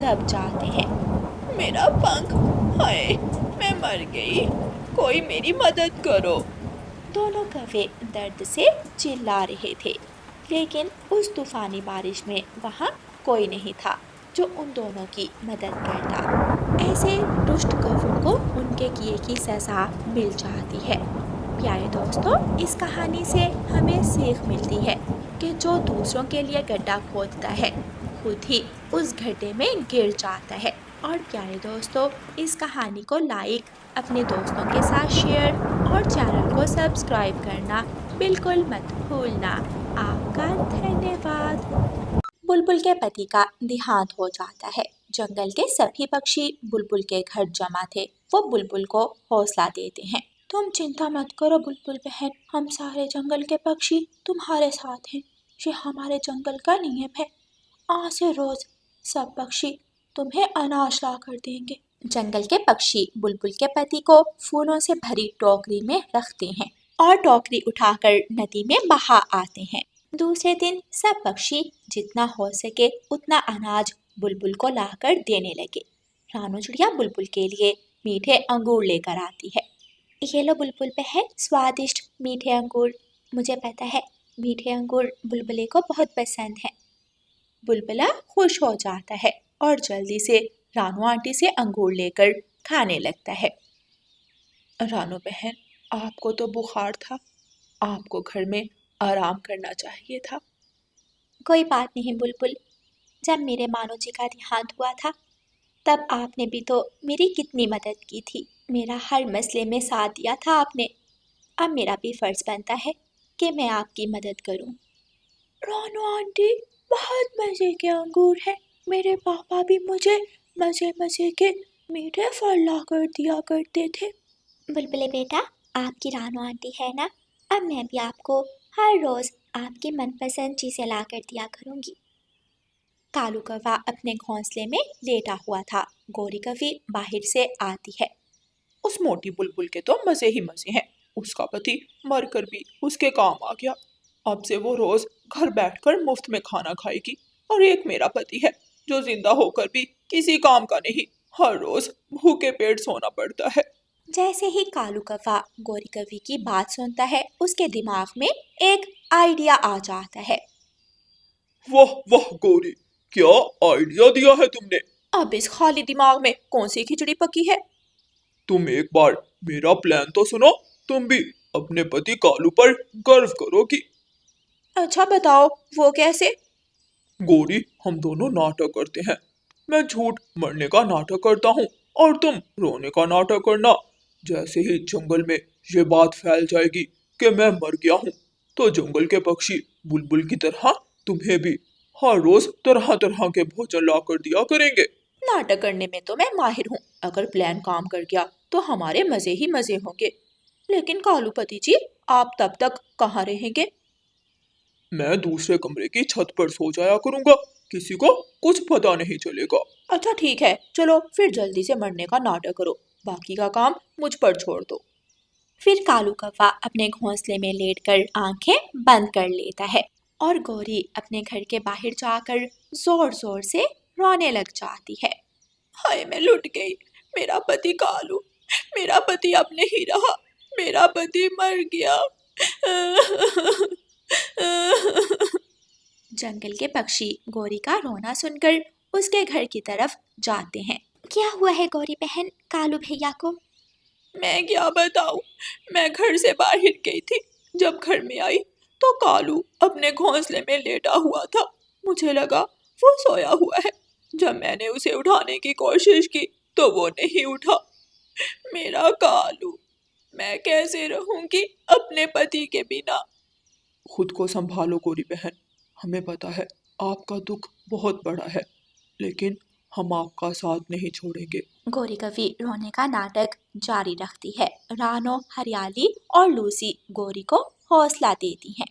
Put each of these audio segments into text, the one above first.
दब जाते हैं। मेरा पंख, हाय, मैं मर गई, कोई मेरी मदद करो। दोनों कौवे दर्द से चिल्ला रहे थे, लेकिन उस तूफानी बारिश में वहाँ कोई नहीं था जो उन दोनों की मदद करता। ऐसे दुष्ट कौवों को उनके किए की सज़ा मिल जाती है। प्यारे दोस्तों, इस कहानी से हमें सीख मिलती है कि जो दूसरों के लिए गड्ढा खोदता है, खुद ही उस गड्ढे में गिर जाता है। और प्यारे दोस्तों, इस कहानी को लाइक, अपने दोस्तों के साथ शेयर और चैनल को सब्सक्राइब करना बिल्कुल मत भूलना। आपका धन्यवाद। बुलबुल के पति का देहांत हो जाता है। जंगल के सभी पक्षी बुलबुल के घर जमा थे। वो बुलबुल को हौसला देते हैं। तुम चिंता मत करो बुलबुल बहन, हम सारे जंगल के पक्षी तुम्हारे साथ हैं। ये हमारे जंगल का नियम है। आज से रोज सब पक्षी तुम्हें अनाज ला कर देंगे। जंगल के पक्षी बुलबुल के पति को फूलों से भरी टोकरी में रखते हैं और टोकरी उठाकर नदी में बहा आते हैं। दूसरे दिन सब पक्षी जितना हो सके उतना अनाज बुलबुल को लाकर देने लगे। रानू चिड़िया बुलबुल के लिए मीठे अंगूर लेकर आती है। ये लो बुलबुल बहन, स्वादिष्ट मीठे अंगूर। मुझे पता है मीठे अंगूर बुलबुले को बहुत पसंद है। बुलबुला खुश हो जाता है और जल्दी से रानू आंटी से अंगूर लेकर खाने लगता है। रानू बहन, आपको तो बुखार था, आपको घर में आराम करना चाहिए था। कोई बात नहीं बुलबुल, जब मेरे मानो जी का देहांत हुआ था तब आपने भी तो मेरी कितनी मदद की थी। मेरा हर मसले में साथ दिया था आपने। अब मेरा भी फर्ज बनता है कि मैं आपकी मदद करूं। रानू आंटी, बहुत मज़े के अंगूर हैं। मेरे पापा भी मुझे मज़े मज़े के मीठे फल ला कर दिया करते थे। बुलबुले बेटा, आपकी रानू आंटी है ना, अब मैं भी आपको हर रोज़ आपकी मनपसंद चीज़ें ला कर दिया करूँगी। कालू कौवा अपने घोंसले में लेटा हुआ था। गोरी कौवी बाहर से आती है। उस मोटी बुलबुल के तो मज़े ही मज़े हैं। उसका पति मरकर भी उसके काम आ गया। अब से वो रोज घर बैठकर मुफ्त में खाना खाएगी। और एक मेरा पति है जो जिंदा होकर भी किसी काम का नहीं, हर रोज भूखे पेट सोना पड़ता है। जैसे ही कालू कौवा गोरी कौवी की बात सुनता है, उसके दिमाग में एक आइडिया आ जाता है। वाह वाह गोरी, क्या आइडिया दिया है तुमने। अब इस खाली दिमाग में कौन सी खिचड़ी पकी है। तुम एक बार मेरा प्लान तो सुनो। तुम भी अपने पति कालू पर गर्व करोगी। अच्छा बताओ, वो कैसे। गोरी, हम दोनों नाटक करते हैं। मैं झूठ मरने का नाटक करता हूँ और तुम रोने का नाटक करना। जैसे ही जंगल में ये बात फैल जाएगी कि मैं मर गया हूँ, तो जंगल के पक्षी बुलबुल की तरह तुम्हें भी हर रोज तरह तरह के भोजन ला कर दिया करेंगे। नाटक करने में तो मैं माहिर हूँ। अगर प्लान काम कर गया तो हमारे मजे ही मजे होंगे। लेकिन कालू पति जी, आप तब तक कहाँ रहेंगे। मैं दूसरे कमरे की छत पर सो जाया करूंगा, किसी को कुछ पता नहीं चलेगा। अच्छा ठीक है, चलो फिर जल्दी से मरने का नाटक करो, बाकी का काम मुझ पर छोड़ दो। फिर कालू कौवा अपने घोंसले में लेटकर आंखें बंद कर लेता है और गौरी अपने घर के बाहर जाकर जोर जोर से रोने लग जाती है। हाय, मैं लुट गई, मेरा पति कालू, मेरा पति अब नहीं रहा, मेरा पति मर गया। जंगल के पक्षी गौरी का रोना सुनकर उसके घर की तरफ जाते हैं। क्या हुआ है गौरी बहन कालू भैया को। मैं क्या बताऊं, मैं घर से बाहर गई थी। जब घर में आई तो कालू अपने घोंसले में लेटा हुआ था। मुझे लगा वो सोया हुआ है। जब मैंने उसे उठाने की कोशिश की तो वो नहीं उठा। मेरा कालू, मैं कैसे रहूंगी अपने पति के बिना। खुद को संभालो गोरी बहन, हमें पता है आपका दुख बहुत बड़ा है, लेकिन हम आपका साथ नहीं छोड़ेंगे। गोरी कौवी रोने का नाटक जारी रखती है। रानो, हरियाली और लूसी गोरी को हौसला देती हैं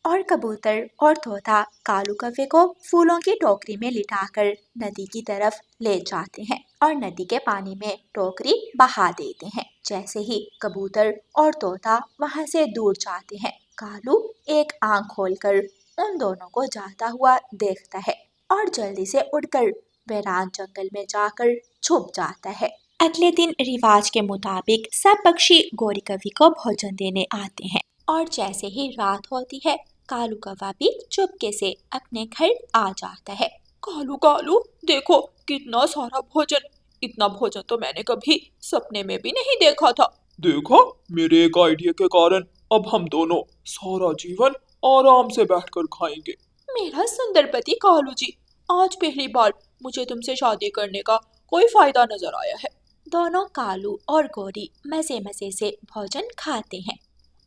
और कबूतर और तोता कालू कौवे को फूलों की टोकरी में लिटाकर नदी की तरफ ले जाते हैं और नदी के पानी में टोकरी बहा देते हैं। जैसे ही कबूतर और तोता वहां से दूर जाते हैं, कालू एक आंख खोलकर उन दोनों को जाता हुआ देखता है और जल्दी से उड़कर वीरान जंगल में जाकर छुप जाता है। अगले दिन रिवाज के मुताबिक सब पक्षी गौरी कवि को भोजन देने आते हैं और जैसे ही रात होती है कालू कौवा भी चुपके से अपने घर आ जाता है। कालू कालू, देखो कितना सारा भोजन। इतना भोजन तो मैंने कभी सपने में भी नहीं देखा था। देखा, मेरे एक आइडिया के कारण अब हम दोनों सारा जीवन आराम से बैठकर खाएंगे। मेरा सुंदर पति कालू जी, आज पहली बार मुझे तुमसे शादी करने का कोई फायदा नजर आया है। दोनों कालू और गौरी मजे मजे से भोजन खाते हैं।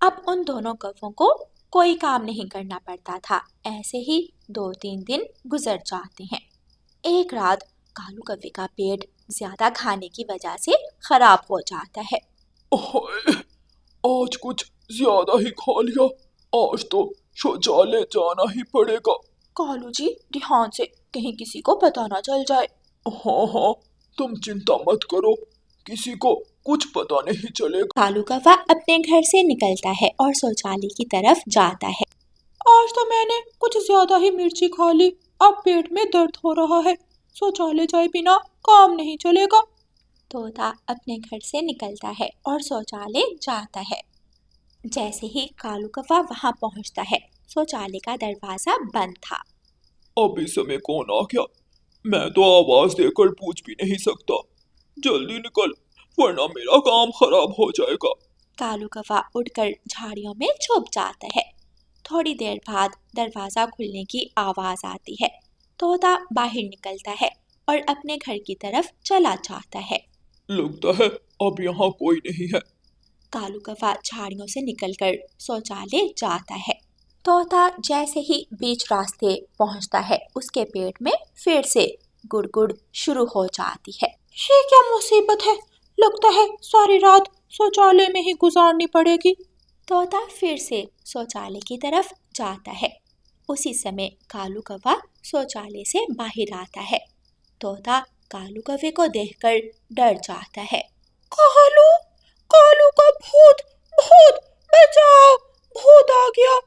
अब उन दोनों कौवों को कोई काम नहीं करना पड़ता था। ऐसे ही 2-3 दिन गुजर जाते हैं। एक रात कालू कौवे का पेट ज्यादा खाने की वजह से खराब हो जाता है। ओह, आज कुछ ज्यादा ही खा लिया। आज तो शौचालय जाना ही पड़ेगा। कालू जी, ध्यान से, कहीं किसी को पता ना चल जाए। हाँ हाँ, तुम चिंता मत करो, किसी को कुछ पता नहीं चलेगा। कालू कौवा अपने घर से निकलता है और शौचालय की तरफ जाता है। आज तो मैंने कुछ ज्यादा ही मिर्ची खा ली, अब पेट में दर्द हो रहा है। शौचालय जाए बिना काम नहीं चलेगा। तोता अपने घर से निकलता है और शौचालय जाता है। जैसे ही कालू कौवा वहां पहुंचता है शौचालय का दरवाजा बंद था। अब इस समय कौन आ गया? मैं तो आवाज देकर पूछ भी नहीं सकता। जल्दी निकल, वरना मेरा काम खराब हो जाएगा। कालू कौवा उड़कर झाड़ियों में छुप जाता है। थोड़ी देर बाद दरवाजा खुलने की आवाज आती है। तोता बाहर निकलता है और अपने घर की तरफ चला जाता है। लगता है अब यहाँ कोई नहीं है। कालू कौवा झाड़ियों से निकलकर शौचालय जाता है। तोता जैसे ही बीच रास्ते पहुंचता है उसके पेट में फिर से गुड़गुड़ शुरू हो जाती है। ये क्या मुसीबत है? लगता है सारी रात शौचालय में ही गुजारनी पड़ेगी। तोता फिर से शौचालय की तरफ जाता है। उसी समय कालू कौवा शौचालय से बाहर आता है। तोता कालू कौवे को देखकर डर जाता है। कालू, कालू का भूत, भूत बचाओ, भूत आ गया।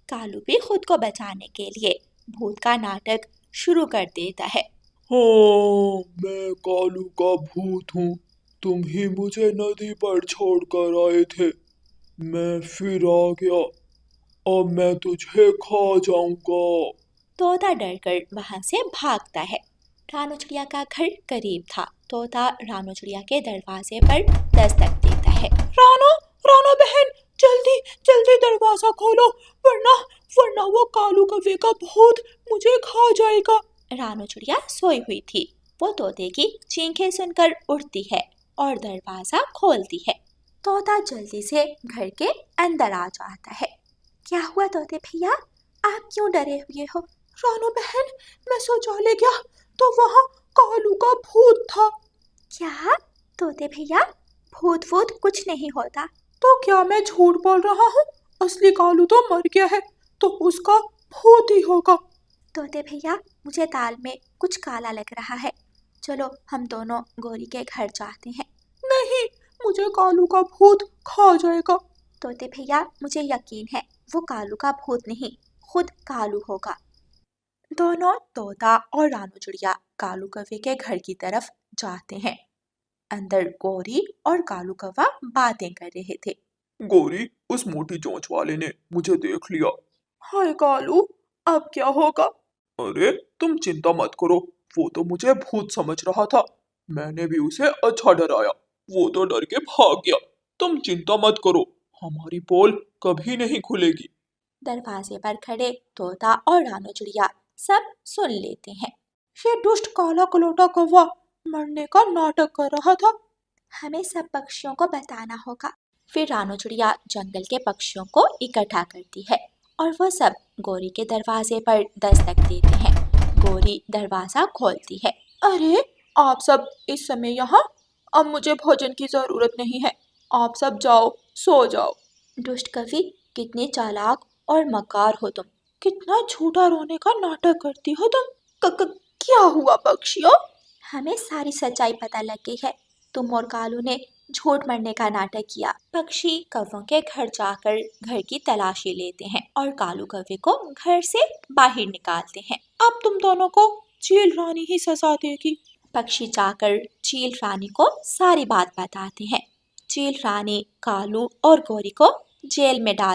कालू भी खुद को बचाने के लिए भूत का नाटक शुरू कर देता है। हाँ, मैं कालू का भूत हूँ। तुम ही मुझे नदी पर छोड़कर आए थे। मैं फिर आ गया। अब मैं तुझे खा जाऊंगा। तोता डरकर वहां से भागता है। रानू चिड़िया का घर करीब था। तोता रानू चिड़िया के दरवाजे पर दस्तक देता है। रानो, रानो बहन, जल्दी जल्दी दरवाजा खोलो, वरना वरना वो कालू कौवे का भूत मुझे खा जाएगा। रानू चिड़िया सोई हुई थी। वो तोते की चींखें सुनकर उठती है और दरवाजा खोलती है। तोता जल्दी से घर के अंदर आ जाता है। क्या हुआ तोते भैया, आप क्यों डरे हुए हो? रानू बहन, मैं शौचालय गया तो वहाँ कालू का भूत था। क्या? तोते भैया, भूत वूत कुछ नहीं होता। तो क्या मैं झूठ बोल रहा हूँ? असली कालू तो मर गया है, तो उसका भूत ही होगा। तोते भैया, मुझे दाल में कुछ काला लग रहा है। चलो हम दोनों गौरी के घर जाते हैं। नहीं, मुझे कालू का भूत खा जाएगा। तोते भैया, मुझे यकीन है वो कालू का भूत नहीं, खुद कालू होगा। दोनों तोता और रानू चिड़िया कालू कौवे के घर की तरफ जाते हैं। अंदर गौरी और कालू कौवा बातें कर रहे थे। गौरी, उस मोटी चोंच वाले ने मुझे देख लिया। हाय कालू, अब क्या होगा? अरे तुम चिंता मत करो, वो तो मुझे भूत समझ रहा था। मैंने भी उसे अच्छा डराया, वो तो डर के भाग गया। तुम चिंता मत करो, हमारी पोल कभी नहीं खुलेगी। दरवाजे पर खड़े तोता और रानू चिड़िया सब सुन लेते हैं। ये दुष्ट काला कलोटा कौवा मरने का नाटक कर रहा था। हमें सब पक्षियों को बताना होगा। फिर रानू चिड़िया जंगल के पक्षियों को इकट्ठा करती है और वो सब गौरी के दरवाजे पर दस्तक देते हैं। गौरी दरवाजा खोलती है। अरे आप सब इस समय यहाँ? अब मुझे भोजन की जरूरत नहीं है, आप सब जाओ, सो जाओ। दुष्ट कवि, कितने चालाक और मकार हो तुम। कितना झूठा रोने का नाटक करती हो तुम। क्या हुआ पक्षियों? हमें सारी सच्चाई पता लग गई है। तुम और कालू ने झूठ मरने का नाटक किया। पक्षी कौवों के घर जाकर घर की तलाशी लेते हैं और कालू कौवे को घर से बाहर निकालते हैं। अब तुम दोनों को चील रानी ही सजा देगी। पक्षी जाकर चील रानी को सारी बात बताते हैं। चील रानी कालू और गौरी को जेल में डाल